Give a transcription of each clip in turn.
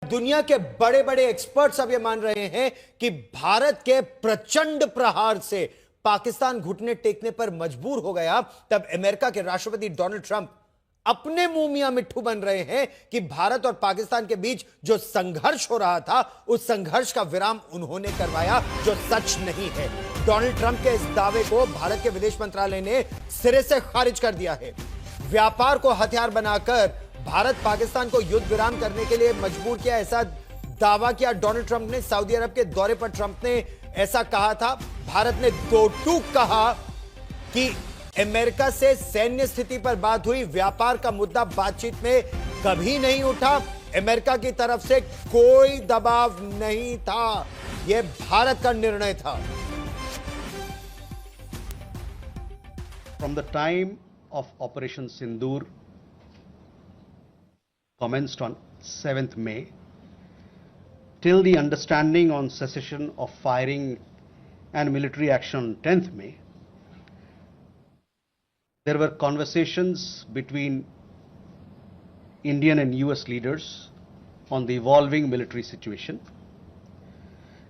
दुनिया के बड़े बड़े एक्सपर्ट्स अब यह मान रहे हैं कि भारत के प्रचंड प्रहार से पाकिस्तान घुटने टेकने पर मजबूर हो गया। तब अमेरिका के राष्ट्रपति डोनाल्ड ट्रंप अपने मुंह मियां मिट्ठू बन रहे हैं कि भारत और पाकिस्तान के बीच जो संघर्ष हो रहा था उस संघर्ष का विराम उन्होंने करवाया, जो सच नहीं है। डोनाल्ड ट्रंप के इस दावे को भारत के विदेश मंत्रालय ने सिरे से खारिज कर दिया है। व्यापार को हथियार बनाकर भारत पाकिस्तान को युद्ध विराम करने के लिए मजबूर किया, ऐसा दावा किया डोनाल्ड ट्रंप ने। सऊदी अरब के दौरे पर ट्रंप ने ऐसा कहा था। भारत ने दो टूक कहा कि अमेरिका से सैन्य स्थिति पर बात हुई, व्यापार का मुद्दा बातचीत में कभी नहीं उठा, अमेरिका की तरफ से कोई दबाव नहीं था, यह भारत का निर्णय था। From the time of Operation Sindoor commenced on 7th May till the understanding on cessation of firing and military action on 10th May, there were conversations between Indian and US leaders on the evolving military situation.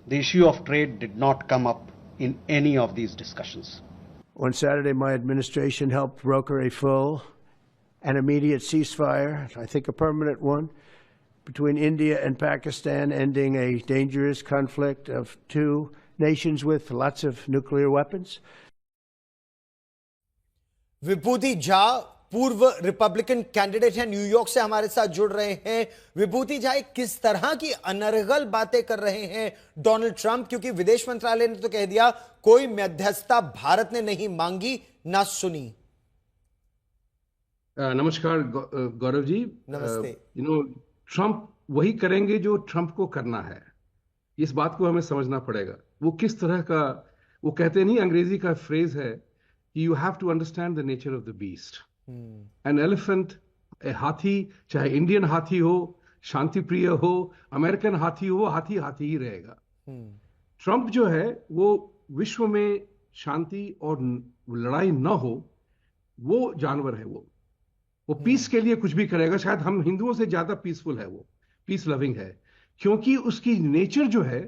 The issue of trade did not come up in any of these discussions. On Saturday, my administration helped broker a full and immediate ceasefire, I think a permanent one, between India and Pakistan, ending a dangerous conflict of two nations with lots of nuclear weapons. विभूति झा पूर्व Republican candidate हैं, New York से हमारे साथ जुड़ रहे हैं। विभूति झा, किस तरह की अनर्गल बातें कर रहे हैं डोनाल्ड ट्रंप, क्योंकि विदेश मंत्रालय ने तो कह दिया कोई मध्यस्थता भारत ने नहीं मांगी ना सुनी। नमस्कार गौरव जी। नमस्ते। ट्रंप वही करेंगे जो ट्रंप को करना है, इस बात को हमें समझना पड़ेगा। वो किस तरह का, वो कहते नहीं, अंग्रेजी का फ्रेज है, you have to understand the nature of the beast. An elephant, हाथी, चाहे इंडियन हाथी हो, शांति प्रिय हो, अमेरिकन हाथी हो, हाथी हाथी ही रहेगा। ट्रंप जो है वो विश्व में शांति और लड़ाई न हो, वो जानवर है। वो पीस के लिए कुछ भी करेगा। शायद हम हिंदुओं से ज्यादा पीसफुल है, वो पीस लविंग है, क्योंकि उसकी नेचर जो है